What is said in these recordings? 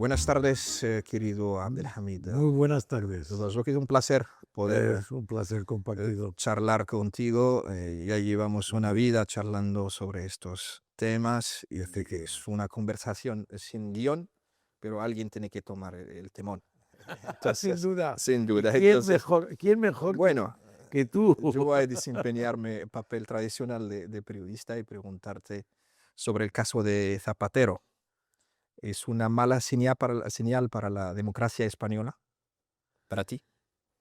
Buenas tardes, querido Abdelhamid. Muy buenas tardes. Es un placer poder Es un placer compartido. charlar contigo. Ya llevamos una vida charlando sobre estos temas y sé que es una conversación sin guión, pero alguien tiene que tomar el timón. Sin duda. Sin duda. ¿Quién mejor Bueno, que tú? yo voy a desempeñarme el papel tradicional de periodista y preguntarte sobre el caso de Zapatero. ¿Es una mala señal para la democracia española? ¿Para ti?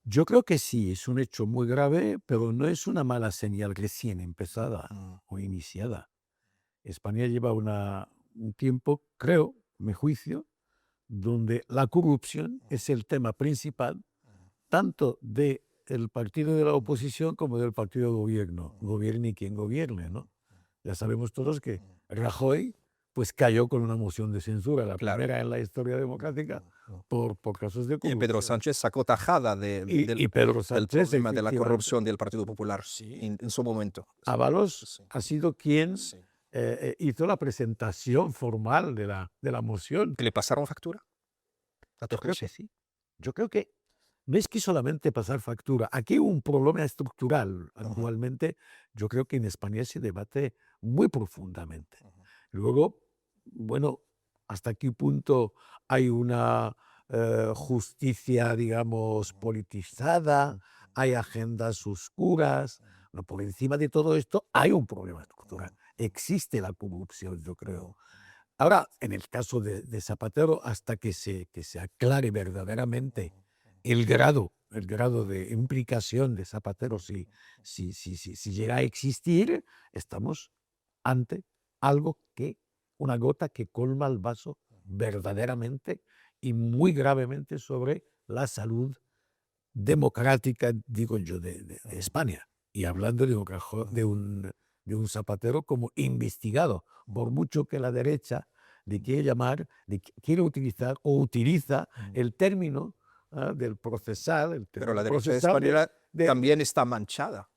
Yo creo que sí, es un hecho muy grave, pero no es una mala señal recién empezada Mm, o iniciada. España lleva un tiempo, creo, a mi juicio, donde la corrupción es el tema principal, tanto del partido de la oposición como del partido de gobierno. Gobierne quien gobierne, ¿no? Ya sabemos todos que Rajoy pues cayó con una moción de censura, la claro. primera en la historia democrática, por casos de Y Pedro corrupción. Sánchez sacó tajada Y Pedro del Sánchez, problema de la efectivamente, corrupción del Partido Popular sí, en su momento. Sí, Ábalos sí, ha sido quien sí. hizo la presentación formal de la moción. ¿Le pasaron factura a tu Yo creo que juicio? sí. Yo creo que no es que solamente pasar factura. Aquí hay un problema estructural Ajá, actualmente. Yo creo que en España se debate muy profundamente. ajá, Luego, bueno, ¿hasta qué punto hay una justicia, digamos, ajá, politizada? ujú, ¿Hay agendas oscuras? Bueno, por encima de todo esto hay un problema estructural. ujú, Existe la corrupción, yo creo. ujú, Ahora, en el caso de Zapatero, hasta que se aclare verdaderamente ujú, el grado de implicación de Zapatero, si llega a existir, estamos ante algo que, una gota que colma el vaso verdaderamente y muy gravemente sobre la salud democrática, digo yo, de ujú, España. Y hablando de ujú, de un Zapatero como investigado, por mucho que la derecha le quiere llamar, quiere utilizar o utiliza ujú. el término del procesar, el Pero la término derecha procesal española de- también está manchada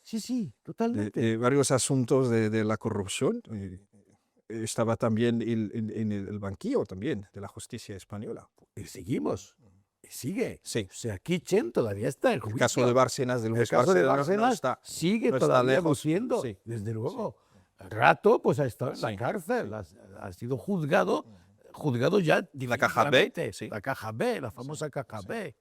sí, sí, de totalmente. varios asuntos de la corrupción. Estaba también en el banquillo también de la justicia española. Y seguimos, y sigue. Sí, O sea, aquí Chen todavía está en el caso de juicio. Bárcenas, del El juez caso de Bárcenas, Bárcenas sigue no está todavía lejos. luciendo, Sí, desde sí, luego. Al rato, pues ha estado en la sí, cárcel, sí. ha sido juzgado ya La caja B, definitivamente. sí, La caja B, la sí, famosa caja sí. B.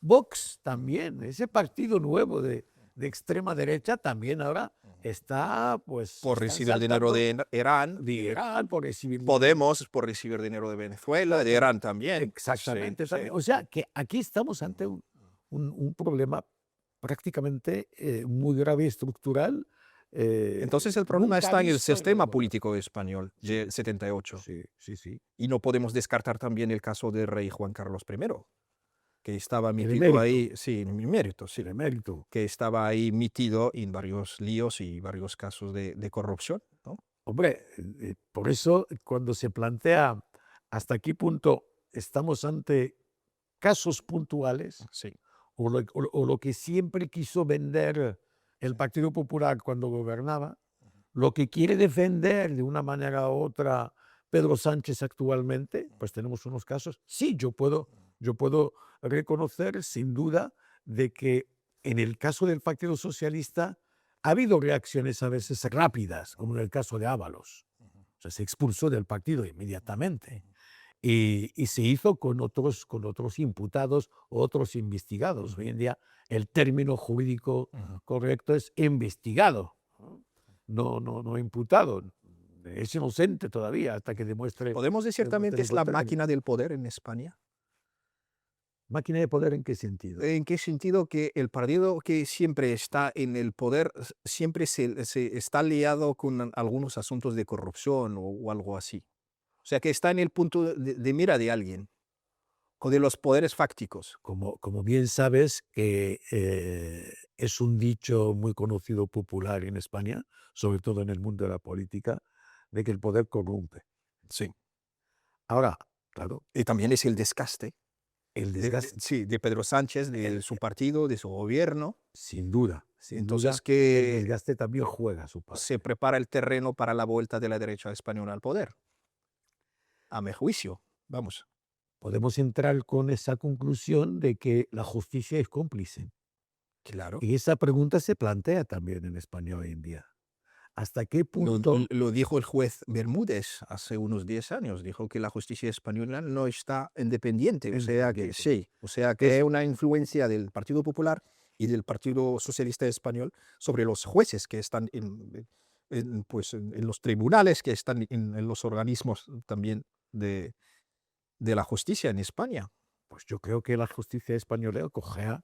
Vox también, ese partido nuevo de extrema derecha también ahora está, pues, Por están recibir dinero saltando de Irán, de Irán por recibir dinero. Podemos por recibir dinero de Venezuela, de por- Irán también. Sí, Exactamente, sí. también. O sea, que aquí estamos ante un problema prácticamente muy grave y estructural, Entonces el problema nunca está en el visto en sistema Europa. político español Sí, del 78. sí, sí, sí. Y no podemos descartar también el caso del rey Juan Carlos I, que estaba El metido emérito, ahí, sí, en mi mérito, el sí, emérito. que estaba ahí metido en varios líos y varios casos de corrupción, ¿no? Hombre, por eso cuando se plantea hasta qué punto estamos ante casos puntuales, Sí. o lo que siempre quiso vender el Sí. Partido Popular cuando gobernaba, lo que quiere defender de una manera u otra Pedro Sánchez actualmente, pues tenemos unos casos. Sí, yo puedo reconocer sin duda de que en el caso del Partido Socialista ha habido reacciones a veces rápidas, como en el caso de Ábalos. O sea, se expulsó del partido inmediatamente y se hizo con otros imputados, otros investigados. Hoy en día el término jurídico Ujú. correcto es investigado, no imputado. Es inocente todavía hasta que ¿Podemos decir también que demuestre es lo la contrario. máquina del poder en España? ¿Máquina de poder en qué sentido? ¿En qué sentido? Que el partido que siempre está en el poder siempre se está liado con algunos asuntos de corrupción o algo así. O sea, que está en el punto de mira de alguien o de los poderes fácticos. Como bien sabes, que es un dicho muy conocido popular en España, sobre todo en el mundo de la política, de que el poder corrompe. Sí. Ahora, claro, Y también es el desgaste el desgaste. sí, de Pedro Sánchez, de El su partido, de su gobierno. sin Entonces, duda, el que desgaste también juega su se parte. prepara el terreno para la vuelta de la derecha española al poder, a mi juicio. Vamos, podemos entrar con esa conclusión de que la justicia es cómplice. claro. Y esa pregunta se plantea también en España hoy en día. ¿Hasta qué Lo, punto? lo dijo el juez Bermúdez hace unos 10 años. Dijo que la justicia española no está independiente. O sea que Independiente. sí. O sea que Entonces, hay una influencia del Partido Popular y del Partido Socialista Español sobre los jueces que están pues, en los tribunales, que están en los organismos también de la justicia en España. pues yo creo que la justicia española cojea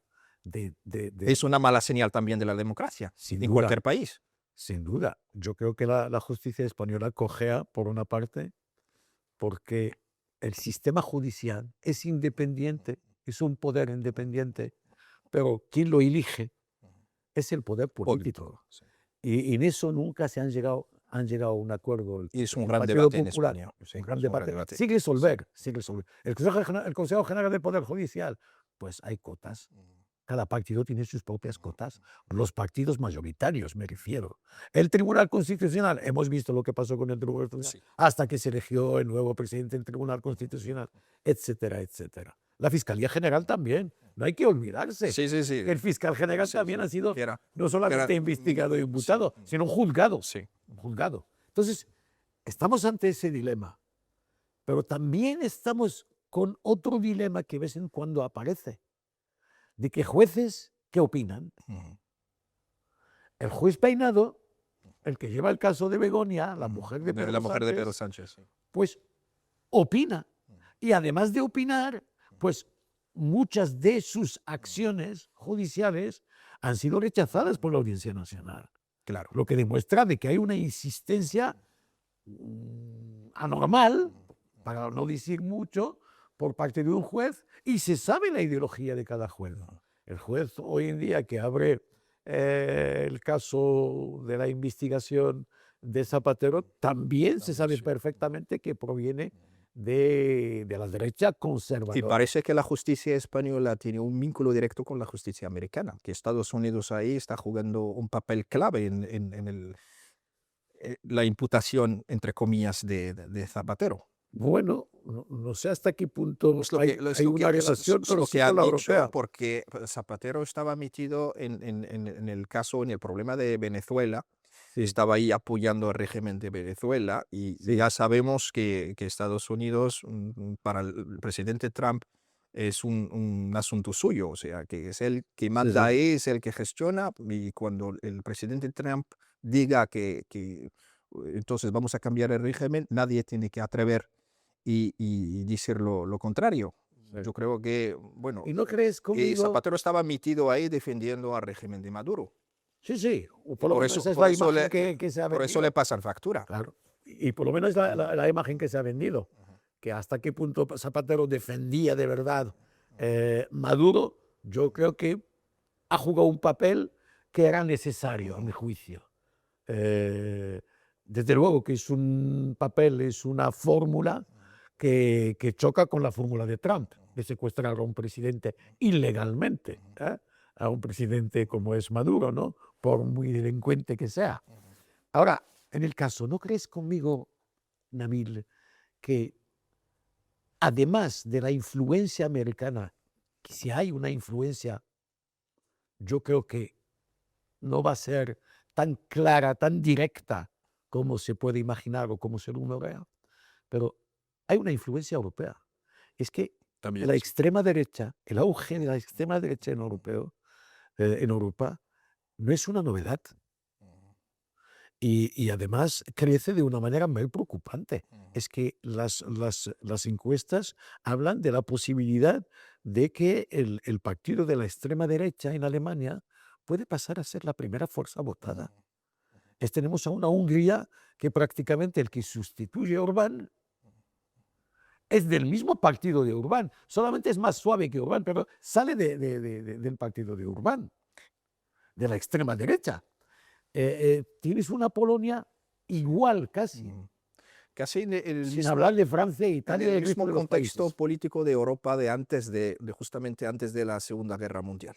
Es una mala señal también de la democracia sin en duda, cualquier país. sin duda. Yo creo que la justicia española cojea, por una parte, porque el sistema judicial es independiente, es un poder independiente, pero quien lo elige es el poder político. Político, sí. Y en eso nunca han llegado a un acuerdo Y es un el gran Partido debate en Popular, España. Sí, un gran es un gran debate, debate. sin Sí. resolver, sin resolver. El Consejo General del Poder Judicial, pues hay cotas. Cada partido tiene sus propias cotas. Los partidos mayoritarios, me refiero. El Tribunal Constitucional, hemos visto lo que pasó con el Tribunal Constitucional, Sí. hasta que se eligió el nuevo presidente del Tribunal Constitucional, etcétera, etcétera. La Fiscalía General también, no hay que olvidarse Sí, sí, sí. que el fiscal general Sí, también sí. ha sido Que era, no que solamente era, investigado y sí. imputado, sino un juzgado. Sí. Un juzgado. Entonces, estamos ante ese dilema, pero también estamos con otro dilema que de vez en cuando aparece, de que jueces, ¿qué opinan? Ujú. El juez Peinado, el que lleva el caso de Begoña, la mujer de La Pedro mujer de Pedro Sánchez, Sánchez. Sí. pues opina. Y además de opinar, pues muchas de sus acciones judiciales han sido rechazadas por la Audiencia Nacional. Claro. Lo que demuestra de que hay una insistencia anormal, para no decir mucho, por parte de un juez, y se sabe la ideología de cada juez. El juez hoy en día que abre el caso de la investigación de Zapatero, también se sabe Sí. perfectamente que proviene de la derecha Y conservadora. parece que la justicia española tiene un vínculo directo con la justicia americana, que Estados Unidos ahí está jugando un papel clave en la imputación, entre comillas, de Zapatero. Bueno, no sé hasta qué punto Es lo hay, que, es hay lo que, una es- relación, es pero lo sí que con han la dicho, europea. porque Zapatero estaba metido en el caso, en el problema de Venezuela, Sí, estaba ahí apoyando al régimen de Venezuela y sí, ya sabemos que Estados Unidos, para el presidente Trump, es un asunto suyo, o sea, que es el que sí, manda sí. ahí, es el que gestiona, y cuando el presidente Trump diga que entonces vamos a cambiar el régimen, nadie tiene que atrever y decir lo contrario. Sí. Yo creo que, bueno, ¿Y no crees conmigo? Zapatero estaba metido ahí defendiendo al régimen de Maduro. Sí, sí, o Y por lo menos esa es la imagen que se ha por eso le vendido. pasan factura. Claro. Y por lo menos es la imagen que se ha vendido. Que hasta qué punto Zapatero defendía de verdad Maduro, yo creo que ha jugado un papel que era necesario, a mi juicio. Eh, Desde luego que es un papel, es una fórmula que choca con la fórmula de Trump, de secuestrar a un presidente ilegalmente, ¿eh? A un presidente como es Maduro, ¿no? Por muy delincuente que sea. Ahora, en el caso, ¿no crees conmigo, Nabil, que además de la influencia americana, que si hay una influencia, yo creo que no va a ser tan clara, tan directa como se puede imaginar o como se rumorea, pero hay una influencia europea. Es que También, la sí. extrema derecha, el auge de la extrema derecha en Europa, no es una novedad. Y además crece de una manera muy preocupante. Es que las encuestas hablan de la posibilidad de que el partido de la extrema derecha en Alemania puede pasar a ser la primera fuerza votada. Tenemos a una Hungría que prácticamente el que sustituye a Orbán es del mismo partido de Orbán, solamente es más suave que Orbán, pero sale del partido de Orbán, de la extrema derecha. Tienes una Polonia igual casi. casi en el sin mismo, hablar de Francia, en Italia y el el resto mismo de los contexto países. político de Europa de antes justamente antes de la Segunda Guerra Mundial.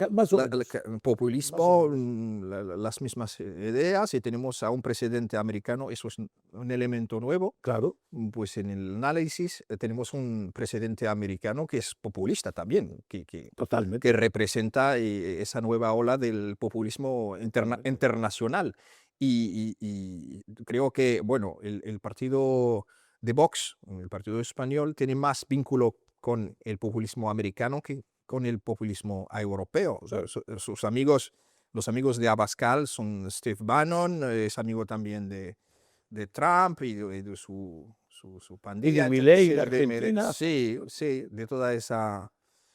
Más o menos. Más o Populismo, menos. las mismas ideas, y tenemos a un presidente americano, eso es un elemento nuevo. Claro, Pues en el análisis tenemos un presidente americano que es populista también, que totalmente. representa esa nueva ola del populismo Totalmente. internacional. Y creo que, bueno, el partido de Vox, el partido español, tiene más vínculo con el populismo americano que con el populismo europeo. O sea, sus amigos, los amigos de Abascal son Steve Bannon, es amigo también de Trump y de su Y de pandilla. Milei, de Sí, Argentina. sí, sí, de toda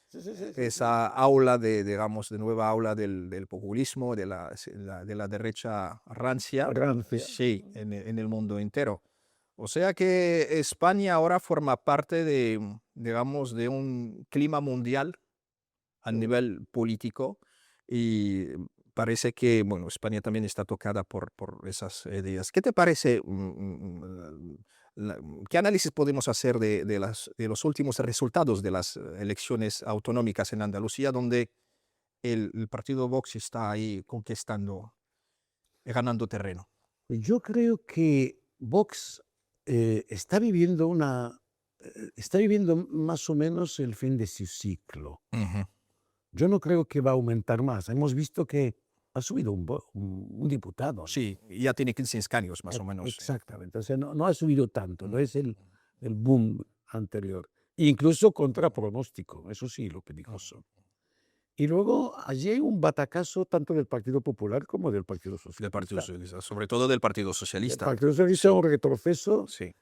Sí, sí, sí, sí, sí. esa aula digamos, de nueva aula del populismo, de la derecha rancia, Rancia. sí, en el mundo entero. O sea que España ahora forma parte de, digamos, de un clima mundial a nivel político, y parece que, bueno, España también está tocada por esas ideas. ¿Qué te parece? ¿Qué análisis podemos hacer de los últimos resultados de las elecciones autonómicas en Andalucía, donde el partido Vox está ahí conquistando, ganando terreno? Yo creo que Vox está viviendo más o menos el fin de su ciclo. Ujú. Yo no creo que va a aumentar más. Hemos visto que ha subido un diputado, ¿no? Sí, ya tiene 15 escaños más o menos. Sí. Exactamente. O sea, no ha subido tanto, no Mm. es el boom anterior. Incluso contra pronóstico, eso sí, lo peligroso. Y luego allí hay un batacazo tanto del Partido Popular como del Partido Del Partido Socialista. Socialista, sobre todo del Partido El Socialista. Partido Socialista es un retroceso Sí.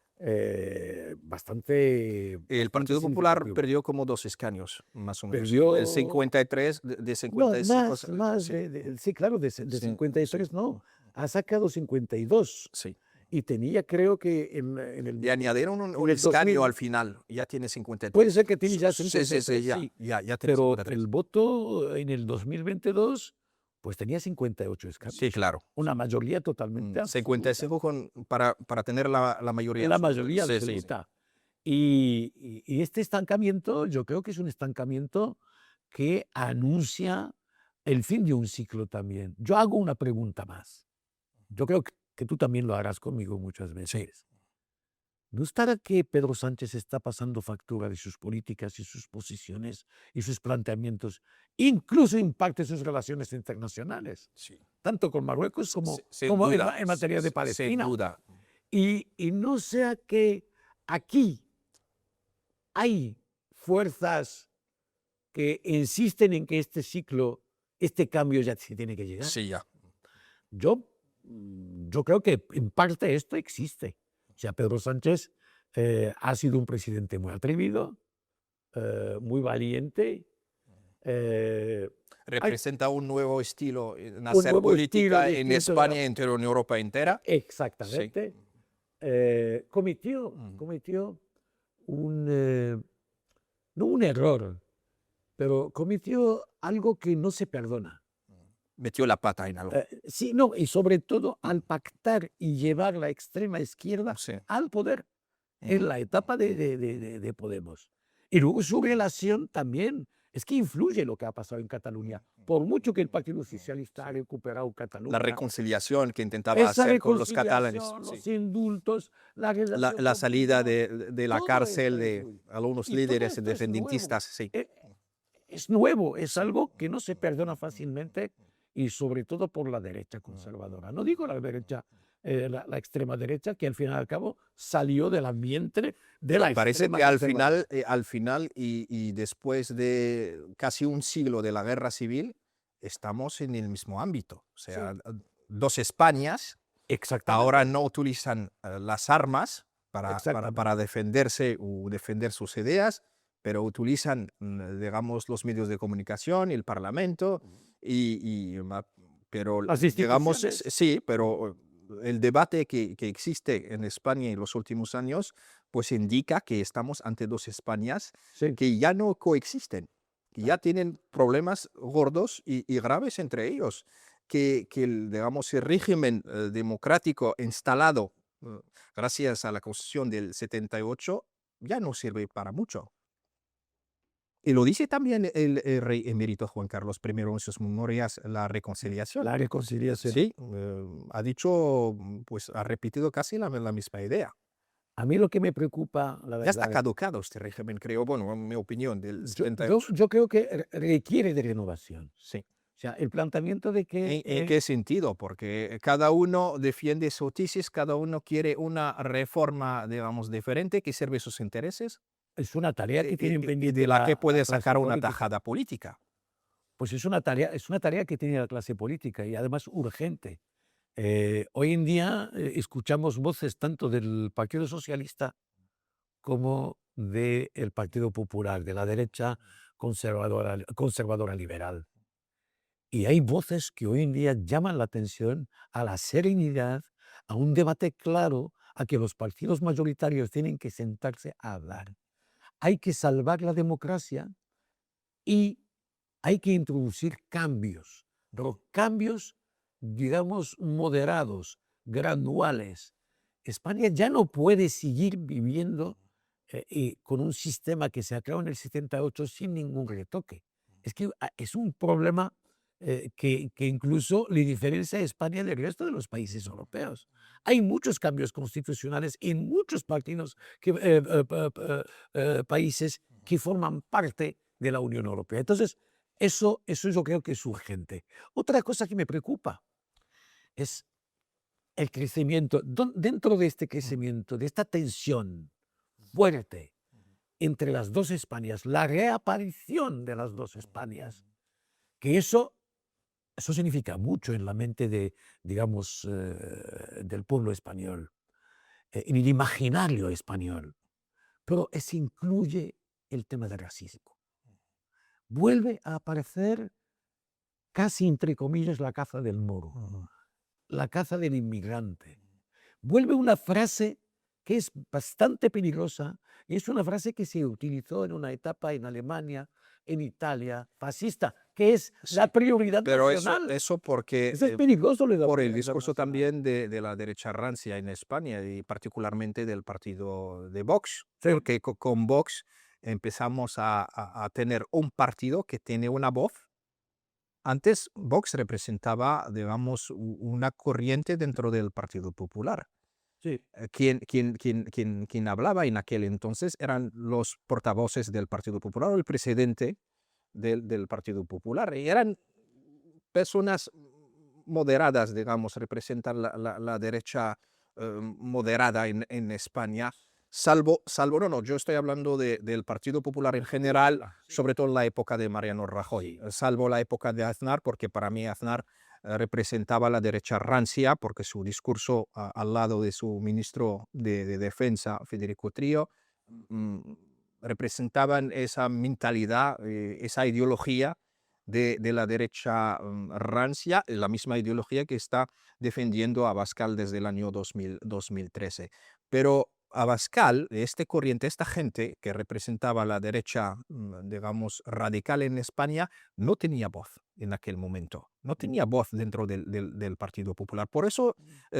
bastante El Partido Popular significativo. perdió como 2 escaños, más o menos. Perdió, El 53, de no, 55, más sí, sí, claro, de sí, 53 sí, no, ha sacado 52 sí. y tenía, creo que Le añadieron en un el escaño 2000, al final, ya tiene puede 53. ser que tiene ya Sí, sí, sí, 53, ya, sí, ya tiene pero 53. el voto en el 2022, pues tenía 58 Sí, escaños, claro. una mayoría totalmente absoluta, 55 para tener la mayoría la absoluta. mayoría Sí, sí, sí. absoluta. Y este estancamiento, yo creo que es un estancamiento que anuncia el fin de un ciclo también. Yo hago una pregunta más. Yo creo que tú también lo harás conmigo muchas Sí. veces. ¿No estará que Pedro Sánchez está pasando factura de sus políticas y sus posiciones y sus planteamientos, incluso impacta sus relaciones internacionales, Sí. tanto con Marruecos Sin como duda, en materia de sin Palestina? duda. Y no sea que aquí hay fuerzas que insisten en que este ciclo, este cambio ya se tiene que llegar. Sí, ya. Yo creo que en parte esto existe. O sea, Pedro Sánchez ha sido un presidente muy atrevido, muy valiente. Hay Representa un nuevo estilo en un hacer nuevo estilo política en distinto de España y en Europa entera. Sí. exactamente. Cometió no un error, pero cometió algo que no se perdona. Metió la pata en algo. Sí, no, y sobre todo al pactar y llevar la extrema izquierda Sí. al poder en la etapa de Podemos. Y luego su relación también, es que influye lo que ha pasado en Cataluña. Por mucho que el Partido Socialista ha recuperado La Cataluña, reconciliación que intentaba esa hacer con los catalanes. reconciliación, Sí. los indultos, la relación La con salida Puigdemont, de la todo cárcel esto de influye. algunos Y todo líderes esto es nuevo. independentistas. Sí. Es nuevo, es algo que no se perdona fácilmente y sobre todo por la derecha conservadora. No digo la derecha, la extrema derecha, que al fin y al cabo salió del ambiente de la Parece extrema que conservadora. al final y después de casi un siglo de la guerra civil, estamos en el mismo ámbito. O sea, Sí, dos Españas ahora exactamente, no utilizan las armas exactamente. para defenderse o defender sus ideas, pero utilizan, digamos, los medios de comunicación, el Parlamento, pero, Las digamos, instituciones. sí, pero el debate que existe en España en los últimos años, pues indica que estamos ante dos Españas Sí, que ya no coexisten, que ya claro. tienen problemas gordos y graves entre ellos, que digamos, el régimen democrático instalado gracias a la Constitución del 78, ya no sirve para mucho. Y lo dice también el rey emérito Juan Carlos I en sus memorias, la reconciliación. La reconciliación. Sí, ha dicho, pues ha repetido casi la misma idea. A mí lo que me preocupa, la Ya está verdad, caducado este régimen, creo, bueno, en mi opinión, del yo, yo, 78. yo creo que requiere de renovación. Sí. O sea, el planteamiento de que ¿En qué sentido? Porque cada uno defiende su tesis, cada uno quiere una reforma, digamos, diferente que sirve sus intereses es una tarea que tienen y pendiente de la que la puede clase sacar una política. tajada política. Pues es una tarea que tiene la clase política y además urgente. Hoy en día escuchamos voces tanto del Partido Socialista como del Partido Popular, de la derecha conservadora liberal. Y hay voces que hoy en día llaman la atención a la serenidad, a un debate claro, a que los partidos mayoritarios tienen que sentarse a hablar. Hay que salvar la democracia y hay que introducir cambios, pero cambios, digamos, moderados, graduales. España ya no puede seguir viviendo con un sistema que se ha creado en el 78 sin ningún retoque. Es que es un problema que incluso le diferencia a España del resto de los países europeos. Hay muchos cambios constitucionales en muchos partidos países que forman parte de la Unión Europea. Entonces, eso yo creo que es urgente. Otra cosa que me preocupa es el crecimiento. Dentro de este crecimiento, de esta tensión fuerte entre las dos Españas, la reaparición de las dos Españas, que eso significa mucho en la mente de, digamos, del pueblo español, en el imaginario español. Pero eso incluye el tema del racismo. Vuelve a aparecer casi entre comillas la caza del moro, la caza del inmigrante. Vuelve una frase que es bastante peligrosa y es una frase que se utilizó en una etapa en Alemania, en Italia, fascista, que es la Sí, prioridad pero nacional. eso porque Eso es peligroso, la por el prioridad discurso nacional. también de la derecha rancia en España y particularmente del partido de Vox, Sí, porque con Vox empezamos a tener un partido que tiene una voz. Antes Vox representaba, digamos, una corriente dentro del Partido Popular. sí, Quien hablaba en aquel entonces eran los portavoces del Partido Popular o el presidente del Partido Popular. Y eran personas moderadas, digamos, representan la derecha moderada en España, no, yo estoy hablando del Partido Popular en general, sí, sobre todo en la época de Mariano Rajoy, sí, salvo la época de Aznar, porque para mí Aznar representaba la derecha rancia, porque su discurso al lado de su ministro de Defensa, Federico Trío, mm, representaban esa mentalidad, esa ideología de la derecha rancia, la misma ideología que está defendiendo Abascal desde el año 2013. Pero Abascal, corriente, esta gente que representaba la derecha, digamos, radical en España, no tenía voz en aquel momento, no tenía voz dentro del Partido Popular. Por eso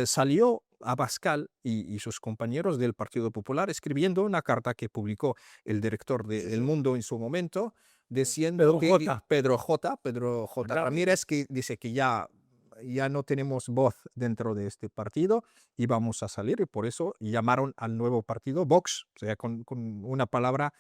salió Abascal y sus compañeros del Partido Popular escribiendo una carta que publicó el director de El Mundo en su momento, diciendo Pedro que J. Pedro J. Ramírez. Ramírez, que dice que ya no tenemos voz dentro de este partido y vamos a salir, y por eso llamaron al nuevo partido Vox, o sea, con una palabra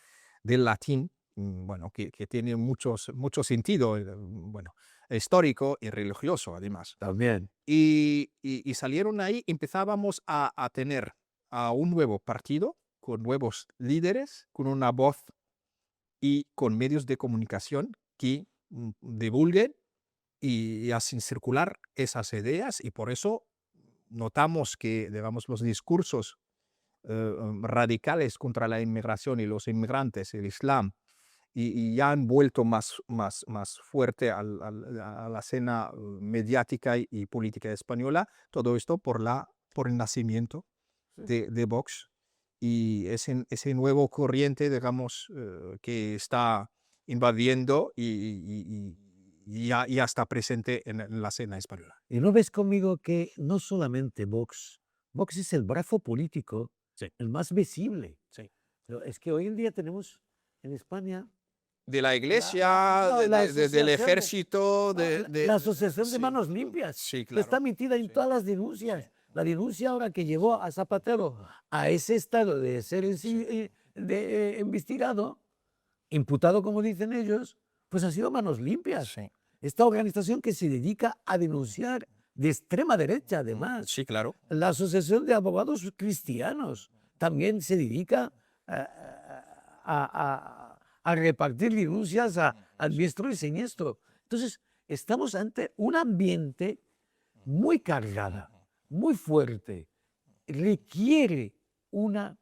del latín, bueno, que tiene mucho sentido, bueno, histórico y religioso además. También. Y salieron ahí, empezábamos a tener a un nuevo partido con nuevos líderes, con una voz y con medios de comunicación que divulguen y hacen circular esas ideas, y por eso notamos que, digamos, los discursos radicales contra la inmigración y los inmigrantes, el Islam, y ya han vuelto más fuerte a la escena mediática y política española, todo esto por el nacimiento Sí. de Vox y ese nuevo corriente, digamos, que está invadiendo y ya está presente en la escena española. ¿Y no ves conmigo que no solamente Vox Vox es el brazo político, Sí. el más visible. Sí. Pero es que hoy en día tenemos en España De la la, iglesia, no, la del asociación, ejército, no, la asociación de sí, manos limpias, sí, que está claro. metida en Sí, todas las denuncias. sí, La denuncia ahora que llevó a Zapatero a ese estado de ser investigado, imputado como dicen ellos, pues ha sido manos limpias. sí. Esta organización que se dedica a denunciar de extrema derecha, además. Sí, claro. La Asociación de Abogados Cristianos también se dedica a repartir denuncias a diestro y siniestro. Entonces, estamos ante un ambiente muy cargado, muy fuerte. Requiere una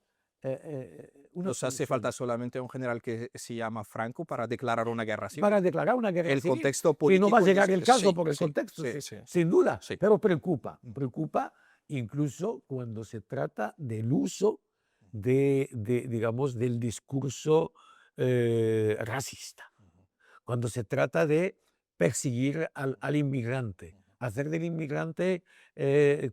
Nos hace solución. falta solamente un general que se llama Franco para declarar una guerra civil. Para declarar una guerra El civil, contexto que no va a político llegar el dice- caso sí, por el sí, contexto, sí, sí, sin duda, sí. pero preocupa incluso cuando se trata del uso digamos, del discurso racista, cuando se trata de perseguir al inmigrante, hacer del inmigrante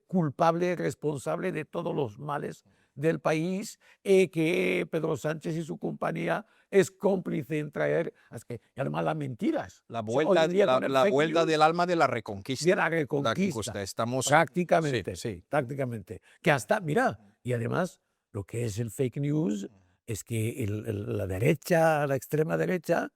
culpable, responsable de todos los males del país, que Pedro Sánchez y su compañía es cómplice en traer, y además las mentiras. La O sea, hoy vuelta, en día con el la fake vuelta news del alma de la de reconquista. la reconquista, Estamos. Sí, prácticamente, sí. prácticamente. Que hasta, mira, y además lo que es el fake news es que la derecha, la extrema derecha,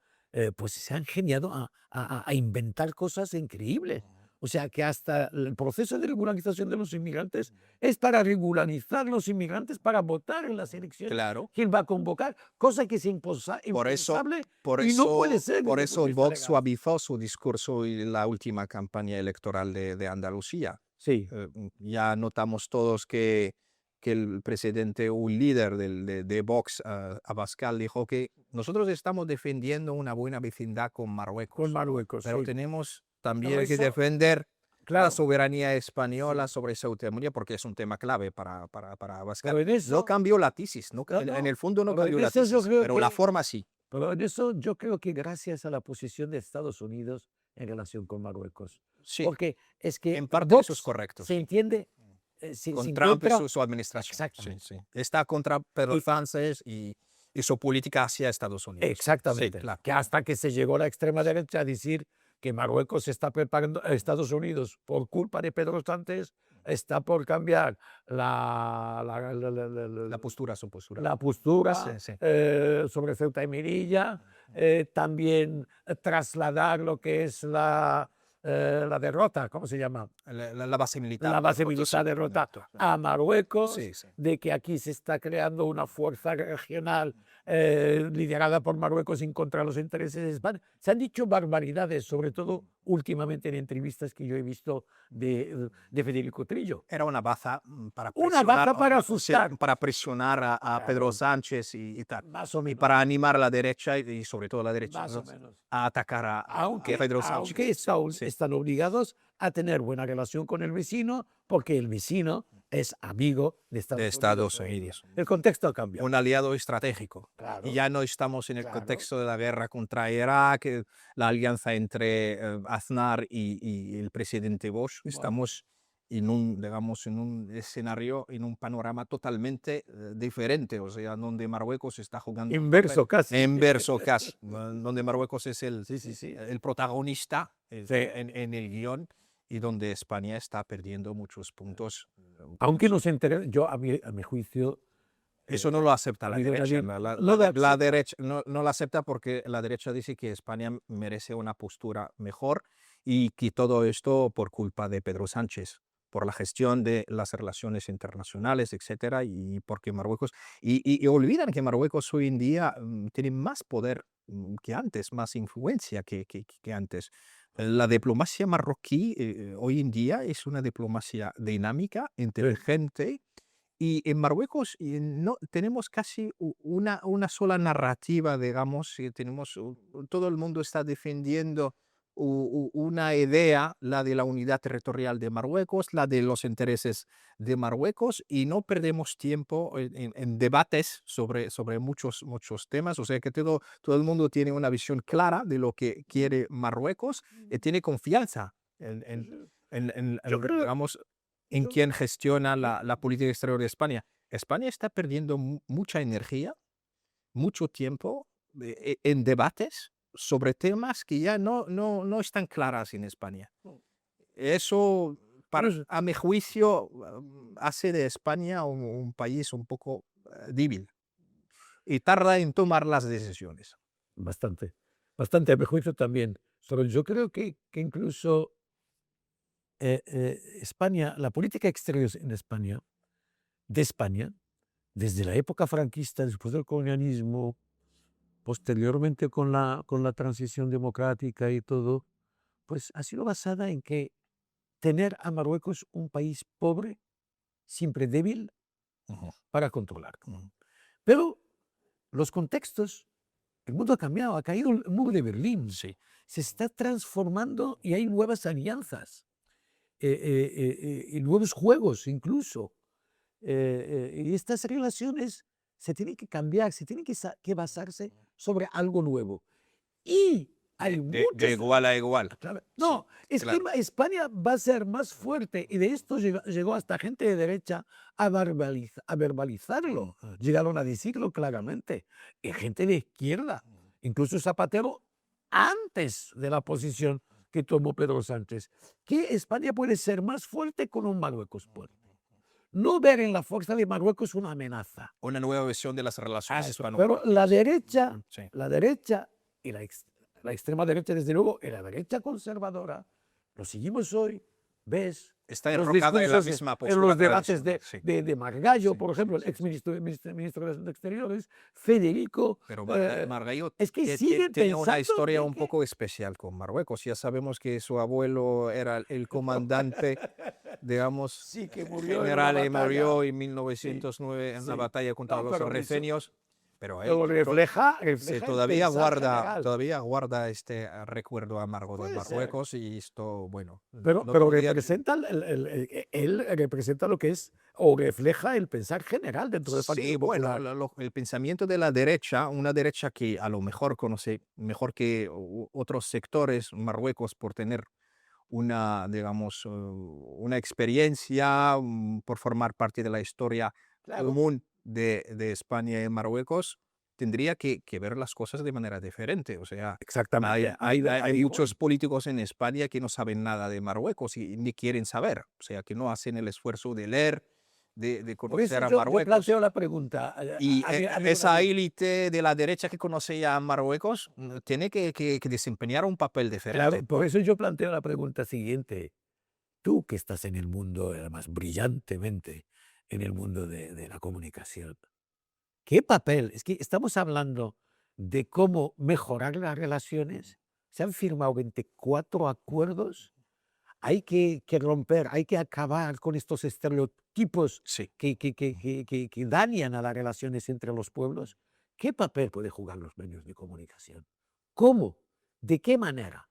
pues se han geniado a inventar cosas increíbles. O sea que hasta el proceso de regularización de los inmigrantes es para regularizar los inmigrantes para votar en las elecciones. Claro. ¿Quién va a convocar? Cosa que es Por eso, impensable por y no puede eso, ser por desde el eso punto de vista Vox legal. suavizó su discurso en la última campaña electoral de Andalucía. Sí, Ya notamos todos que el presidente, un líder de Vox, Abascal, dijo que nosotros estamos defendiendo una buena vecindad con Marruecos, con Marruecos. pero Sí. tenemos No, también que eso, defender la claro. soberanía española Sí. sobre Ceuta y Melilla, porque es un tema clave para Abascal. Pero en No eso, cambió la tesis, no, en el fondo no pero cambió en la eso yo tesis, creo pero la que, forma sí. pero en eso yo creo que gracias a la posición de Estados Unidos en relación con Marruecos. Sí, Porque es que en parte eso es Vox correcto. se entiende, Con se Trump y encuentra su administración. Sí, exactamente. sí. Está contra Pedro Y, Sánchez y su política hacia Estados Unidos. Sí, exactamente. claro. Que hasta que se llegó la extrema derecha a decir que Marruecos se está preparando, Estados Unidos, por culpa de Pedro Sánchez, está por cambiar La postura, su postura. la postura Sí, sí. sobre Ceuta y Melilla, también trasladar lo que es la derrota, ¿cómo se llama? La base militar. La base Otros- militar derrota a Marruecos, Sí, sí. de que aquí se está creando una fuerza regional liderada por Marruecos en contra de los intereses de España. Se han dicho barbaridades, sobre todo últimamente en entrevistas que yo he visto de Federico Trillo. Era una baza para Una presionar, baza para o sea, asustar. para presionar a Pedro Sánchez y tal. Más o Y menos. para animar a la derecha y sobre todo a la derecha Más o ¿no? menos. a atacar a Aunque, Pedro Sánchez. aunque están obligados a tener buena relación con el vecino, porque el vecino es amigo de Estados Unidos. Unidos. El contexto ha cambiado. Un aliado estratégico. Claro. Y ya no estamos en el Claro. contexto de la guerra contra Irak, la alianza entre Aznar y el presidente Bush. Estamos en un, digamos, en un escenario, en un panorama totalmente diferente, o sea, donde Marruecos está jugando Inverso casi. inverso casi, donde Marruecos es Sí. el protagonista Sí. en el guión y donde España está perdiendo muchos puntos. Aunque no se entere, yo a mi juicio, Eso no lo acepta la ha habido derecha. también- La no lo acepta. derecha no lo acepta porque la derecha dice que España merece una postura mejor y que todo esto por culpa de Pedro Sánchez, por la gestión de las relaciones internacionales, etcétera, y porque Marruecos y olvidan que Marruecos hoy en día tiene más poder que antes, más influencia que antes. La diplomacia marroquí hoy en día es una diplomacia dinámica, inteligente. Y en Marruecos no tenemos casi una sola narrativa, digamos, tenemos, todo el mundo está defendiendo una idea, la de la unidad territorial de Marruecos, la de los intereses de Marruecos, y no perdemos tiempo en debates sobre muchos temas, o sea que todo el mundo tiene una visión clara de lo que quiere Marruecos y tiene confianza Yo creo- digamos, en quién gestiona la política exterior de España. España está perdiendo mucha energía, mucho tiempo en debates sobre temas que ya no están claras en España. Eso, Pero a mi juicio, hace de España un país un poco débil y tarda en tomar las decisiones. bastante, bastante a mi juicio también. Pero yo creo que incluso España, la política exterior en España, de España, desde la época franquista, después del colonialismo, posteriormente con la transición democrática y todo, pues ha sido basada en que tener a Marruecos un país pobre, siempre débil, Ujú, para controlar. ujú. Pero los contextos, el mundo ha cambiado, ha caído el muro de Berlín, Sí. se está transformando y hay nuevas alianzas y nuevos juegos incluso. Y estas relaciones se tienen que cambiar, se tienen que basarse sobre algo nuevo. Y hay De muchos... igual a igual. Claro. Sí, No, es que claro. España va a ser más fuerte y de esto llegó hasta gente de derecha a verbalizarlo. Ujú. Llegaron a decirlo claramente. Y gente de izquierda, incluso Zapatero, antes de la posición que tomó Pedro Sánchez, que España puede ser más fuerte con un Marruecos fuerte. No ver en la fuerza de Marruecos una amenaza. Una nueva visión de las Ah, relaciones eso. Pero hispano-marroquíes. Sí. la derecha y la extrema derecha, desde luego, y la derecha conservadora, lo seguimos hoy, ves Está los enrocada en la discursos misma en postura los debates tradicional. Sí, de Margallo, sí, por sí, ejemplo, el sí, ex sí. ministro de Asuntos Exteriores, Federico, Pero eh, Margallo es que siguen tiene una pensando historia en un que... poco especial con Marruecos. Ya sabemos que su abuelo era el comandante, digamos, Sí, que murió en una general y batalla. murió en Sí, 1909 en la sí. batalla contra No, los pero rifeños. Pero pero se refleja el pensar general. todavía guarda este recuerdo amargo de Puede ser. Marruecos y esto, bueno, Pero, el otro día representa él representa lo que es, o refleja el pensar general dentro del sí, Partido bueno, Popular. el pensamiento de la derecha, una derecha que a lo mejor conoce mejor que otros sectores Marruecos por tener una, digamos, una experiencia, por formar parte de la historia Claro, común de España y Marruecos, tendría que ver las cosas de manera diferente. O sea, exactamente. hay Ahí muchos voy. políticos en España que no saben nada de Marruecos y ni quieren saber. O sea, que no hacen el esfuerzo de leer, de Por eso conocer a yo Marruecos. planteo la pregunta, Y amigo esa David. élite de la derecha que conoce ya a Marruecos tiene que desempeñar un papel Claro, diferente. por eso yo planteo la pregunta siguiente. Tú que estás en el mundo, además brillantemente, en el mundo de la comunicación, ¿qué papel? Es que estamos hablando de cómo mejorar las relaciones. Se han firmado 24 acuerdos. Hay que romper, hay que acabar con estos estereotipos Sí. que dañan a las relaciones entre los pueblos. ¿Qué papel puede jugar los medios de comunicación? ¿Cómo? ¿De qué manera?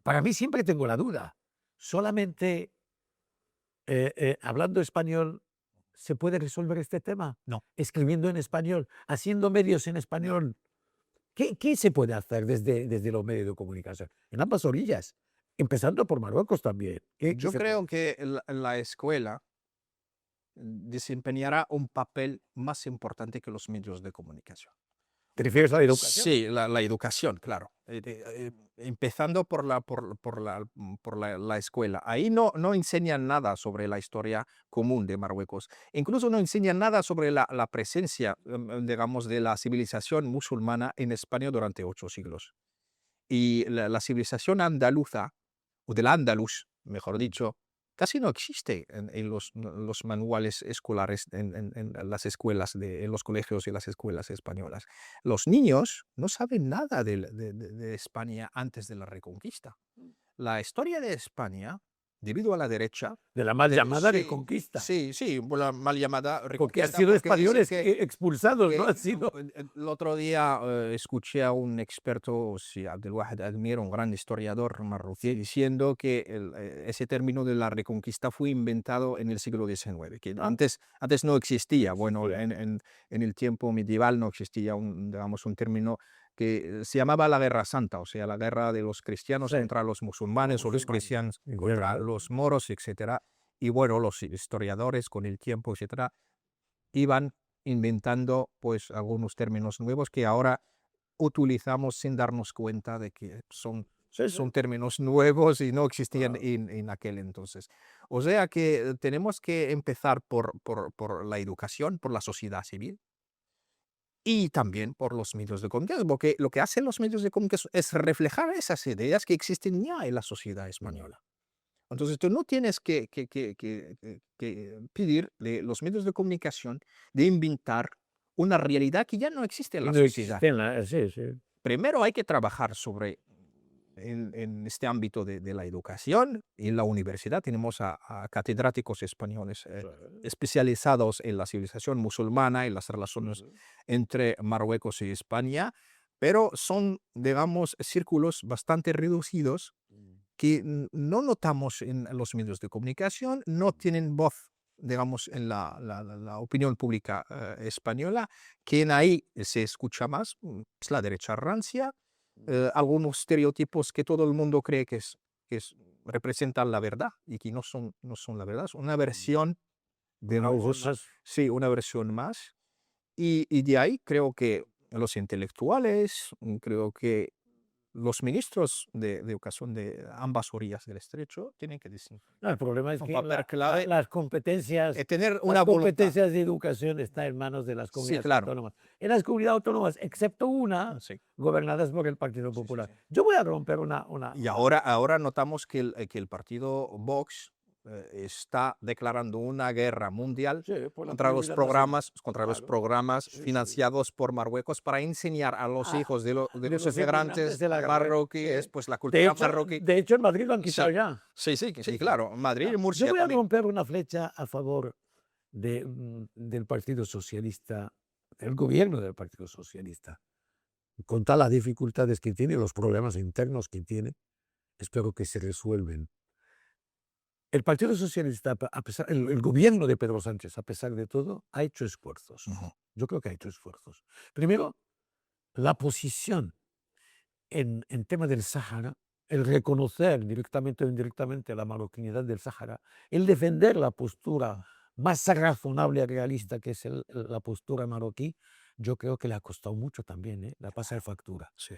Para mí siempre tengo la duda. Solamente hablando español se puede resolver este tema. No. Escribiendo en español, haciendo medios en español. ¿Qué se puede hacer desde los medios de comunicación? En ambas orillas, empezando por Marruecos también. ¿Qué Yo se puede creo hacer? que la escuela desempeñará un papel más importante que los medios de comunicación. ¿Te refieres a la educación? Sí, la educación, claro. Empezando por la escuela. Ahí no enseñan nada sobre la historia común de Marruecos. Incluso no enseñan nada sobre la presencia, digamos, de la civilización musulmana en España durante 8 siglos. Y la civilización andaluza, o del Andalus, mejor Mm. dicho, casi no existe en los manuales escolares, en las escuelas, en los colegios y las escuelas españolas. Los niños no saben nada de España antes de la Reconquista. La historia de España, debido a la derecha, De la mal llamada sí, Reconquista, sí, sí, la mal llamada porque han Reconquista, sido porque dicen españoles que expulsados, no han sido... el otro día escuché a un experto, sí, Abdelwahed Admir, un gran historiador marroquí, diciendo que ese término de la reconquista fue inventado en el siglo XIX, que Ah, antes no existía. Bueno, sí. en el tiempo medieval no existía digamos, un término que se llamaba la Guerra Santa, o sea, la guerra de los cristianos Sí, contra los los musulmanes o los musulmanes. cristianos En contra guerra. los moros, etcétera. Y bueno, los historiadores con el tiempo, etcétera, iban inventando pues algunos términos nuevos que ahora utilizamos sin darnos cuenta de que Sí, sí. son términos nuevos y no existían Claro. en aquel entonces. O sea que tenemos que empezar por la educación, por la sociedad civil y también por los medios de comunicación, porque lo que hacen los medios de comunicación es reflejar esas ideas que existen ya en la sociedad española. Entonces, tú no tienes que pedirle los medios de comunicación de inventar una realidad que ya no existe en Y la no sociedad. existen sí, sí. Primero hay que trabajar en este ámbito de la educación. En la universidad tenemos a catedráticos españoles Sí. especializados en la civilización musulmana, en las relaciones Ujú. entre Marruecos y España, pero son, digamos, círculos bastante reducidos que no notamos en los medios de comunicación, no tienen voz, digamos, en la opinión pública española. Quien ahí se escucha más es la derecha rancia, algunos estereotipos que todo el mundo cree representan la verdad y que no son la verdad, es una versión, Una versión digamos, más. sí, una versión más. Y de ahí creo que los intelectuales, creo que los ministros de educación de ambas orillas del estrecho tienen que decir No, el problema es un que papel clave, las tener una voluntad. competencias de educación están en manos de las Sí, comunidades claro. autónomas. En las comunidades autónomas, excepto una, Sí, gobernadas por el Partido sí, sí, Popular. sí. Yo voy a romper Y ahora notamos que el partido Vox está declarando una guerra mundial sí, por la contra los comunidad nacional. programas, contra los Claro. programas Sí, sí. financiados por Marruecos para enseñar a los Ah, hijos de de los los inmigrantes inmigrantes de la guerra. marroquíes, Sí. pues la cultura marroquí. De hecho, en Madrid lo han Sí, quitado ya. sí, sí, Sí, sí, sí. claro. Madrid y Yo Murcia voy a también. romper una flecha a favor del Partido Socialista, el gobierno del Partido Socialista. Con todas las dificultades que tiene, los problemas internos que tiene, espero que se resuelven. El Partido Socialista, el gobierno de Pedro Sánchez, a pesar de todo, ha hecho esfuerzos. Ujú. Yo creo que ha hecho esfuerzos. Primero, la posición en tema del Sáhara, el reconocer directamente o indirectamente la marroquinidad del Sáhara, el defender la postura más razonable y realista que es la postura marroquí, yo creo que le ha costado mucho también, ¿eh? La pasar factura. Sí.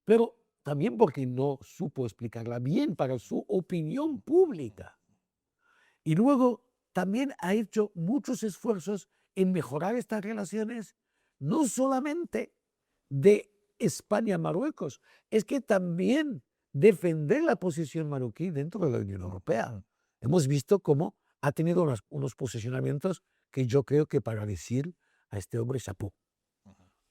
Pero también porque no supo explicarla bien para su opinión pública. Y luego también ha hecho muchos esfuerzos en mejorar estas relaciones, no solamente de España a Marruecos, es que también defender la posición marroquí dentro de la Unión Europea. Hemos visto cómo ha tenido unos posicionamientos que yo creo que para decir a este hombre chapó.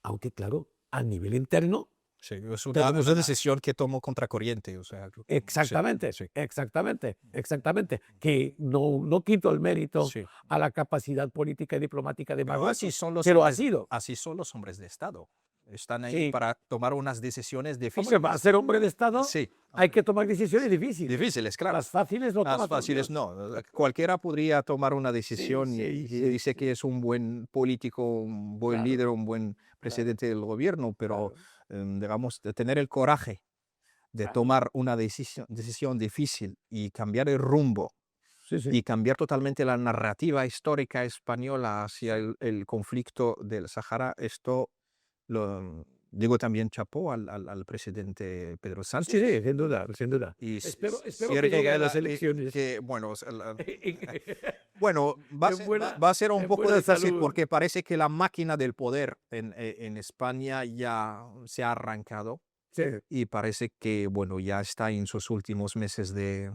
Aunque claro, a nivel interno Sí, es tenemos una decisión que tomó contracorriente, o sea, sí, exactamente, sí, exactamente, exactamente, que no quito el mérito sí. a la capacidad política y diplomática de Pero Marruecos, que lo ha sido. así son los hombres de Estado. Están ahí Sí, para tomar unas decisiones hombre, para difíciles. ser hombre de Estado Sí, hay que tomar decisiones difíciles. difíciles, claro. Las fáciles no Las toma todo fáciles Dios. no. Cualquiera podría tomar una Sí, decisión sí, y sí, dice que sí. es un buen político, un buen Claro, líder, un buen claro, presidente del gobierno, pero, claro, digamos, de tener el coraje de claro. tomar una decisión difícil y cambiar el rumbo Sí, sí, y cambiar totalmente la narrativa histórica española hacia sí. el conflicto del Sahara, esto lo digo también chapó al presidente Pedro Sí, sí, Sánchez. sin duda, sin duda. Y Espero que llegue a las elecciones que, bueno, en bueno, en buena va a ser un en poco buena difícil salud. porque parece que la máquina del poder en España ya se ha arrancado Sí, y parece que, bueno, ya está en sus últimos meses de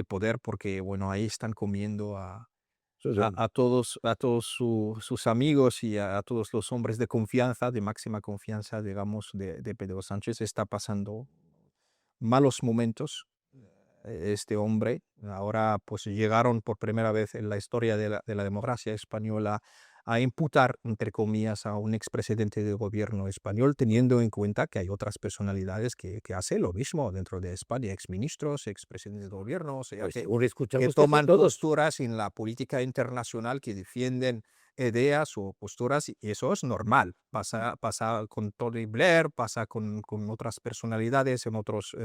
poder porque, bueno, ahí están comiendo sí, sí. a todos sus amigos y a todos los hombres de confianza, de máxima confianza, digamos, de Pedro Sánchez. Está pasando malos momentos este hombre. Ahora, pues llegaron por primera vez en la historia de la democracia española a imputar, entre comillas, a un expresidente del gobierno español, teniendo en cuenta que hay otras personalidades que hacen lo mismo dentro de España, exministros, expresidentes de gobierno, o sea, Pues que según que escuchamos que son toman todos. posturas en la política internacional que defienden ideas o posturas y eso es normal. Pasa con Tony Blair, pasa con otras personalidades en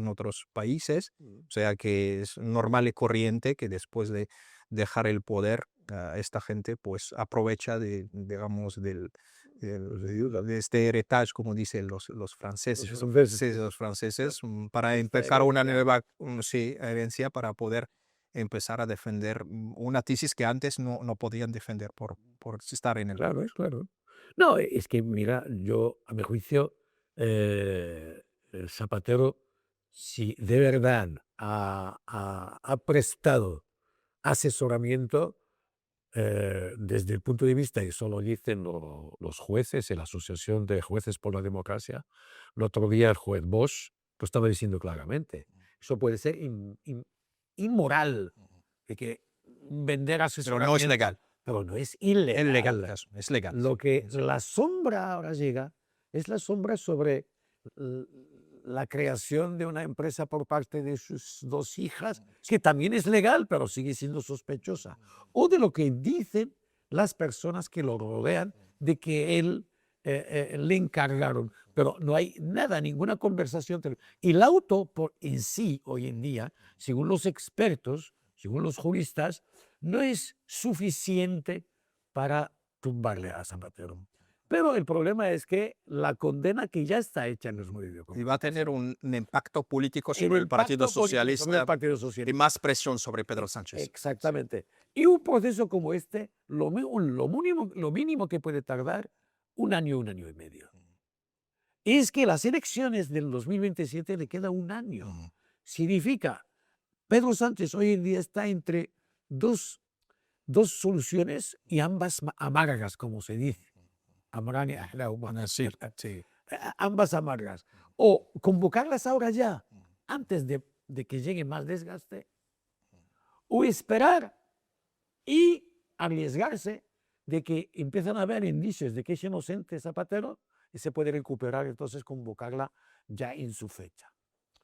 otros países. O sea que es normal y corriente que después de dejar el poder, esta gente pues aprovecha digamos, de este heritage, como dicen los franceses, sí, los franceses, para esta empezar una herencia. nueva sí, herencia para poder empezar a defender una tesis que antes no podían defender por estar en el Claro, poder. claro. No, es que mira, yo, a mi juicio, el Zapatero, si de verdad ha prestado asesoramiento desde el punto de vista, y eso lo dicen los jueces, en la Asociación de Jueces por la Democracia, el otro día el juez Bosch lo estaba diciendo claramente. Eso puede ser inmoral, de que vender Pero no es asesoramiento, legal. pero no es Es legal, ilegal. es legal. Lo que Sí. la sombra ahora llega es la sombra sobre l- la creación de una empresa por parte de sus dos hijas, que también es legal, pero sigue siendo sospechosa. O de lo que dicen las personas que lo rodean, de que él le encargaron. Pero no hay nada, ninguna conversación. Y el auto en sí, hoy en día, según los expertos, según los juristas, no es suficiente para tumbarle a Zapatero. Pero el problema es que la condena que ya está hecha en los medios de Y va a tener comunicación, un impacto político el sobre el Partido impacto político sobre el Socialista Partido y Socialista. más presión sobre Pedro Sánchez. Sí. Exactamente. Y un proceso como este, lo mínimo que puede tardar un año y medio. Es que las elecciones del 2027 le queda un año. Ujú. Significa, Pedro Sánchez hoy en día está entre dos, dos soluciones y ambas amargas, como se dice. Amrani Ahlahuma. Sí, sí. Ambas amargas. O convocarlas ahora ya, antes de que llegue más desgaste, o esperar y arriesgarse de que empiezan a haber indicios de que es inocente Zapatero y se puede recuperar, entonces convocarla ya en su fecha.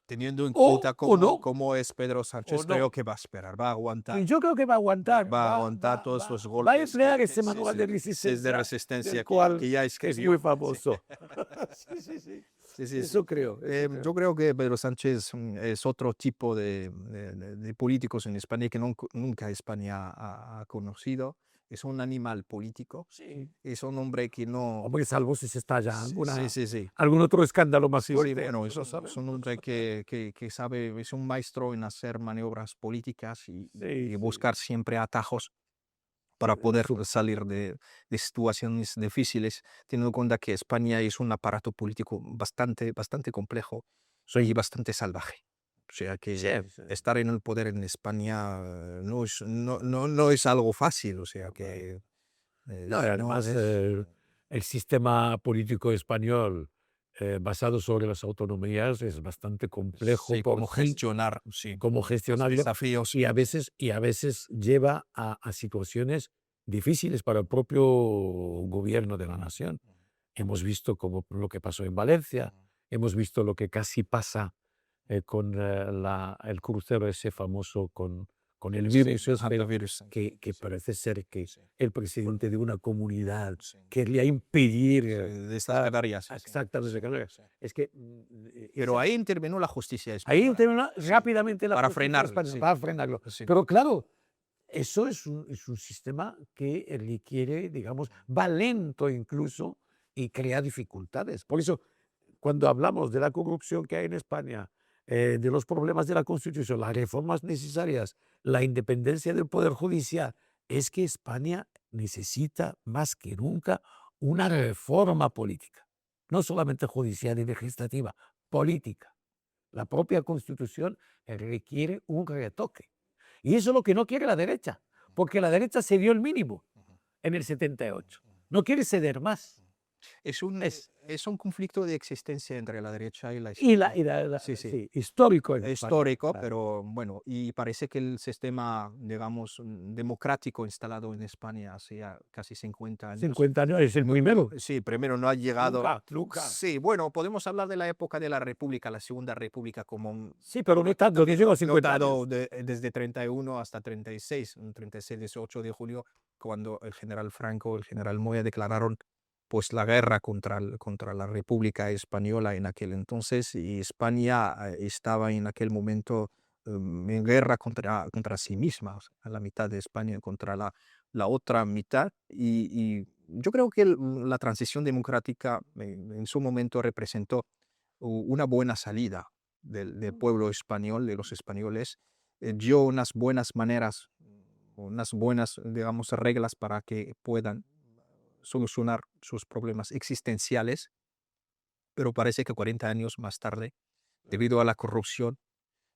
Teniendo en cuenta O no, cómo es Pedro o Sánchez, no. creo que va a esperar, va a aguantar. Y yo creo que va a aguantar, Va a aguantar todos los va a golpes emplear ese sí, manual sí, de sí, es de resistencia resistencia del cual que ya que es escribió. muy Sí. famoso. Sí, sí, sí. Sí, sí, sí. Eso creo. Yo creo que Pedro Sánchez es otro tipo de políticos en España que nunca España ha conocido. Es un animal político. Sí. Es un hombre que no... Hombre, salvo si se estalla Sí, sí, sí. algún otro escándalo más Sí, fuerte. bueno, No lo es un hombre sabemos. que sabe, es un maestro en hacer maniobras políticas Sí, y sí. buscar siempre atajos para poder salir de situaciones difíciles, teniendo en cuenta que España es un aparato político bastante complejo y bastante salvaje. O sea Sí, que sí. estar en el poder en España no es algo fácil. O sea Claro. que No, y no además es el sistema político español basado sobre las autonomías es bastante complejo sí, cómo gestionar cómo los gestionarlo desafíos. y a veces lleva a situaciones difíciles para el propio gobierno de la nación. Hemos visto como lo que pasó en Valencia, hemos visto lo que casi pasa con el crucero ese famoso con el virus este, Virus. que Sí, parece ser que sí, el presidente de una comunidad sí. quería impedir De estas estar Canarias. Sí, sí, exactamente sí, de Canarias. sí. Es que Pero ahí intervino la justicia ahí española. termina Sí, rápidamente la para justicia frenarlo, española sí. para frenarlo. Sí. Pero claro, eso es un sistema que requiere, digamos, va lento incluso y crea dificultades. Por eso, cuando hablamos de la corrupción que hay en España, de los problemas de la Constitución, las reformas necesarias, la independencia del Poder Judicial, es que España necesita más que nunca una reforma política, no solamente judicial y legislativa, política. La propia Constitución requiere un retoque. Y eso es lo que no quiere la derecha, porque la derecha se dio el mínimo en el 78. No quiere ceder más. Es, Es un conflicto de existencia entre la derecha y la y izquierda. Sí, sí. sí, histórico en España. Histórico, Claro. pero bueno, y parece que el sistema, digamos, democrático instalado en España hace ya casi 50 años. 50 años es el primero. Sí, primero no ha llegado. Nunca. Sí, bueno, podemos hablar de la época de la República, la Segunda República, como Sí, pero no tanto, que llegó a 50 notado años. desde 31 hasta 36, un 36, 18 de julio, cuando el general Franco, el general Moya declararon pues la guerra contra la República Española en aquel entonces, y España estaba en aquel momento en guerra contra sí misma, o sea, a la mitad de España contra la otra mitad, y yo creo que la transición democrática en su momento representó una buena salida del pueblo español, de los españoles, dio unas buenas maneras, unas buenas, digamos, reglas para que puedan solucionar sus problemas existenciales, pero parece que 40 años más tarde, debido a la corrupción,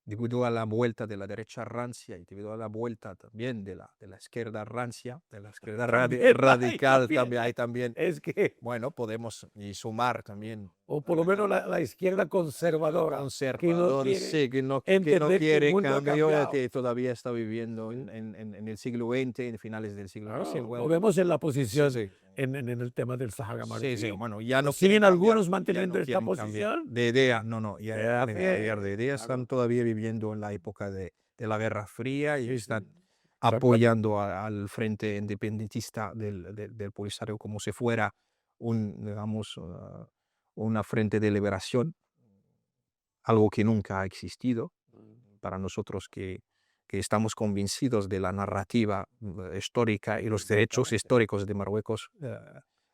debido a la vuelta de la derecha rancia y debido a la vuelta también de la izquierda rancia, de la izquierda También radical, también. hay también, Es que, bueno, podemos y sumar también o por lo menos la izquierda conservadora, que no conservadores, quiere sí, que no entender que el quiere mundo ha cambio, cambiado. que todavía está viviendo en el siglo XX, en finales del siglo XX. Claro, lo Bueno, vemos en la sí, posición sí. en el tema del Sahara Sí, sí, Marroquí. bueno, ya no Pues quieren siguen cambiar, algunos ya manteniendo no esta quieren cambiar posición de idea, no, no, ya desde no quieren cambiar de idea, claro, están todavía viviendo en la época de la Guerra Fría y sí, sí, están exactamente. apoyando al frente independentista del Polisario como si fuera digamos, una frente de liberación, algo que nunca ha existido para nosotros que estamos convencidos de la narrativa histórica y los derechos Exactamente. históricos de Marruecos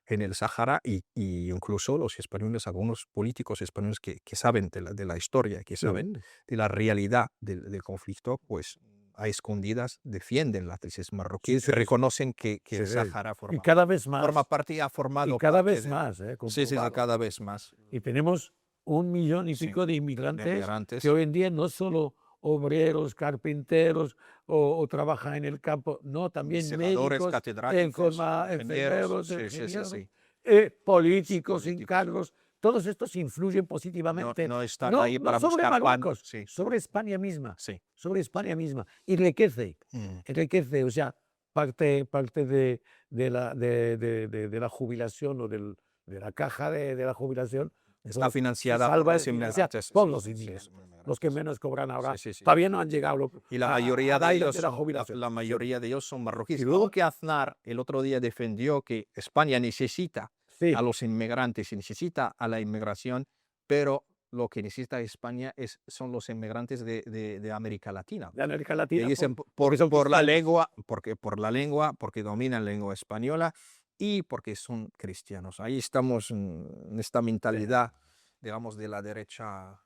en el Sáhara y incluso los españoles, algunos políticos españoles que saben de la historia, que saben Sí, de la realidad del conflicto, pues a escondidas defienden las tesis sí, marroquíes y sí, sí, reconocen que sí. el Sáhara Y cada vez forma más, parte y ha y formado cada parte vez de... más, Sí, sí, sí, comprobado. cada vez más. Y tenemos 1,5 millones de De inmigrantes que migrantes, hoy en día no solo obreros, carpinteros o trabajan en el campo, no, también investigadores, médicos, catedráticos, ingenieros, enfermeros, sí, sí, sí, ingenieros, sí, políticos sin políticos. cargos. Todos estos influyen No, positivamente, no están no, ahí no para sobre buscar pan, Marruecos, sí, sobre España misma, sí. sobre España misma. Enriquece, Mm. enriquece, o sea, parte de la jubilación o de la caja de la jubilación Está pues se financiada por salva los de financiar inmigrantes, por sí, los sí, sí, inmigrantes, los los que inmigrantes. menos cobran Sí, ahora. sí, sí. Todavía no han llegado Y la a mayoría la de edad ellos de la son, jubilación. la mayoría de ellos son marroquíes. Y Luego luego, que Aznar el otro día defendió que España necesita a sí, los inmigrantes y necesita a la inmigración, pero lo que necesita España son los inmigrantes de América Latina. de América Que Latina, dicen porque son por la cristianos. lengua, por la lengua, porque dominan la lengua española y porque son cristianos. Ahí estamos en esta Sí. mentalidad, digamos, de la derecha,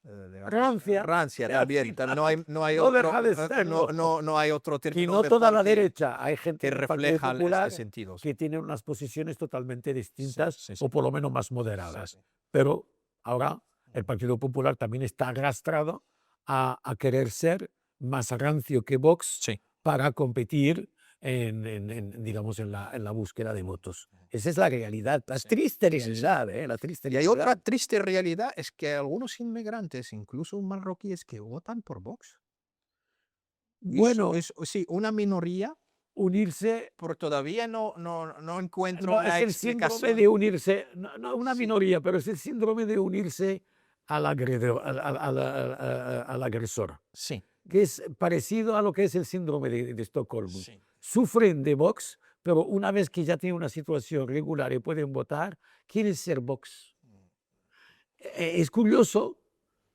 digamos, Rancia, rancia que al también. No hay, final no otro, deja de serlo. no hay otro Y término no toda mejor la derecha, hay gente que en el Partido refleja este Popular sentido. Sí, que tiene unas posiciones totalmente sí, distintas sí, o sí, por lo menos más sí, moderadas. sí. Pero ahora el Partido Popular también está arrastrado a querer ser más rancio que Vox Sí. para competir digamos, en la búsqueda de votos. Esa es la realidad, la Sí, triste sí, sí, sí. realidad, la triste Y hay otra realidad. triste realidad, es que algunos inmigrantes, incluso marroquíes, que votan por Vox. Bueno, Sí, una minoría, unirse. pero todavía no encuentro No, es una el síndrome de explicación. unirse, no una Sí, minoría, pero es el síndrome de unirse al agresor, sí, que es parecido a lo que es el síndrome de Estocolmo. sí. Sufren de Vox, pero una vez que ya tienen una situación regular y pueden votar, quieren ser Vox. Es curioso,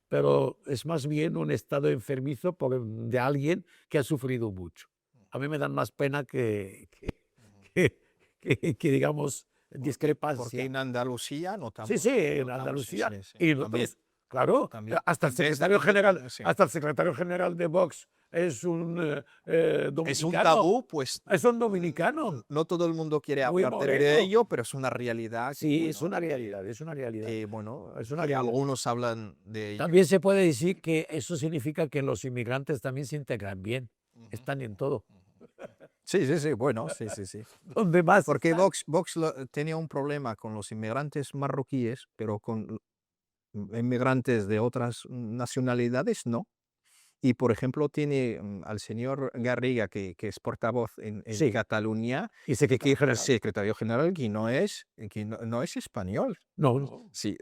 pero es más bien un estado enfermizo de alguien que ha sufrido mucho. A mí me dan más pena que, digamos, Porque discrepancia. en Andalucía Sí, sí, en notamos, sí, Andalucía. sí, sí, Y también, nosotros, claro, también. hasta el En vez secretario general, sí. hasta el secretario general de Vox es un Es un dominicano. tabú, pues Es un dominicano, no todo el mundo quiere muy hablar de moreno. ello, pero es una realidad que, Sí, es bueno, una realidad, es una realidad. bueno, Es una que realidad. algunos hablan de ello. También se puede decir que eso significa que los inmigrantes también se integran bien, Ujú, están en ujú, todo. ujú. Sí, sí, sí, bueno, sí, sí, sí. Donde más Porque están. Vox tenía un problema con los inmigrantes marroquíes, pero con inmigrantes de otras nacionalidades no. Y, por ejemplo, tiene al señor Garriga, que es portavoz en Sí, Cataluña, y que secretario es general. secretario general, que no es español. No, no. Si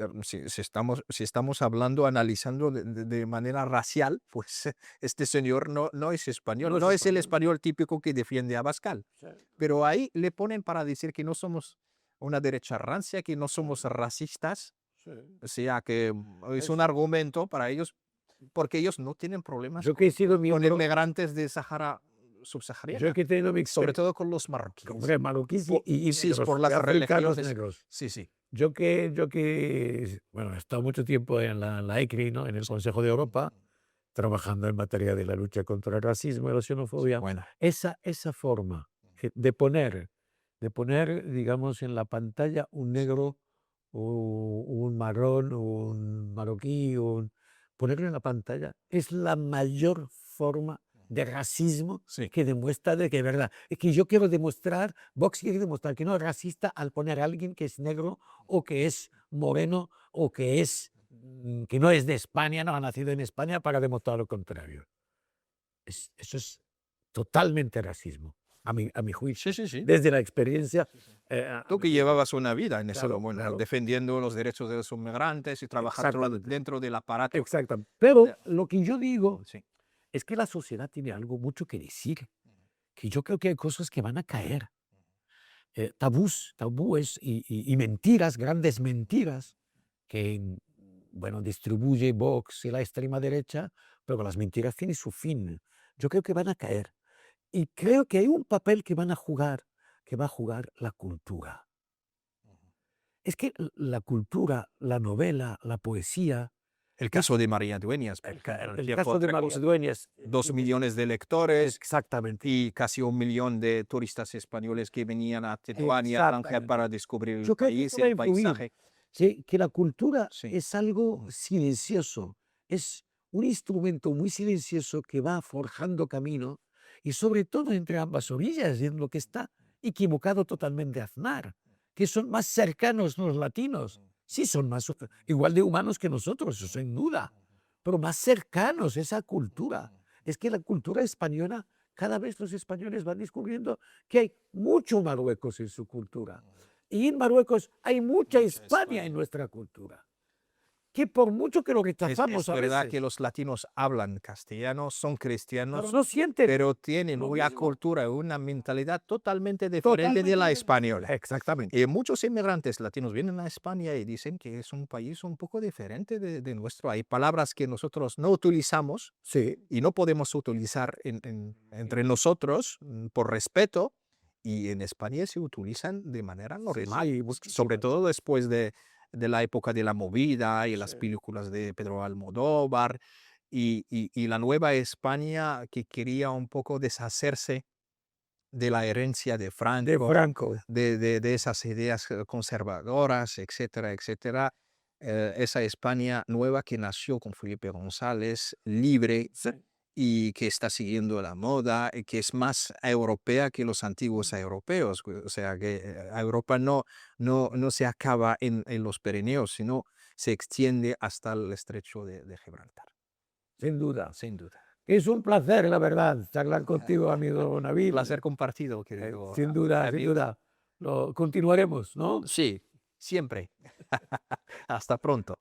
estamos hablando, analizando de manera racial, pues este señor no es español, No es no es el español. español típico que defiende a Abascal. Sí, Pero ahí le ponen para decir que no somos una derecha rancia, que no somos sí, racistas, sí. o sea que es un Es- argumento para ellos, porque ellos no tienen problemas yo que he sido con miembro, inmigrantes de Sahara yo subsahariana, que he tenido mi sobre experiencia todo con los marroquíes. con marroquíes Po- y sí, es negros, por y las africanos religiones. negros. Sí, sí. Bueno, he estado mucho tiempo en la ECRI, ¿no? En el Consejo de Europa, trabajando en materia de la lucha contra el racismo y la xenofobia. Bueno, Esa forma de poner, digamos, en la pantalla un negro, un marrón, un marroquí, ponerlo en la pantalla es la mayor forma de racismo sí. que demuestra de que es verdad. Es que yo quiero demostrar, Vox quiere demostrar que no es racista al poner a alguien que es negro o que es moreno o que no es de España, no ha nacido en España para demostrar lo contrario. Eso es totalmente racismo, a mi Sí, juicio, sí, sí. desde la experiencia, a Tú mi que juicio. llevabas una vida en eso, Claro, bueno, claro, defendiendo los derechos de los inmigrantes y trabajando exactamente, dentro del aparato. exactamente. Pero de- lo que yo digo Sí. es que la sociedad tiene algo mucho que decir, que yo creo que hay cosas que van a caer, tabúes y mentiras, grandes mentiras que, bueno, distribuye Vox y la extrema derecha, pero las mentiras tienen su fin. Yo creo que van a caer. Y creo que hay un papel que va a jugar la cultura. Es que la cultura, la novela, la poesía, El es caso de María Dueñas, por el, ca- ejemplo, el- en el tiempo caso de de María Dueñas. 2 millones de lectores Exactamente, y casi 1 millón de turistas españoles que venían a Tetuán y a Tánger exactamente. para descubrir el Yo creo que país, eso va a el influir. paisaje. Sí, que la cultura Sí. es algo silencioso, es un instrumento muy silencioso que va forjando camino y sobre todo entre ambas orillas, y en lo que está equivocado totalmente Aznar, que son más cercanos los latinos. Sí, son más igual de humanos que nosotros, eso sin duda, pero más cercanos esa cultura. Es que la cultura española, cada vez los españoles van descubriendo que hay mucho Marruecos en su cultura. Y en Marruecos hay mucha Mucha España en España. nuestra cultura, que por mucho que lo Es rechazamos a verdad que veces, los latinos hablan castellano, son pero cristianos, no sienten pero tienen lo una mismo. cultura, una mentalidad totalmente diferente de Totalmente la diferente. española. Exactamente. Y muchos inmigrantes latinos vienen a España y dicen que es un país un poco diferente de nuestro. Hay palabras que nosotros no utilizamos Sí. y no podemos utilizar entre nosotros por respeto, y en España se utilizan de manera normal, Sí, sobre muchísimas. todo después de la época de la movida y Sí. las películas de Pedro Almodóvar y la nueva España que quería un poco deshacerse de la herencia de De Franco, Franco. de esas ideas conservadoras, etcétera, etcétera. Esa España nueva que nació con Felipe González, libre Sí. y que está siguiendo la moda, y que es más europea que los antiguos europeos. O sea, que Europa no se acaba en los Pirineos, sino se extiende hasta el estrecho de Gibraltar, Sin duda. sin duda. Es un placer, la verdad, charlar contigo, amigo Nabil. Placer compartido, querido Sin duda, sin David. duda. Lo continuaremos, ¿no? Sí, siempre. Hasta pronto.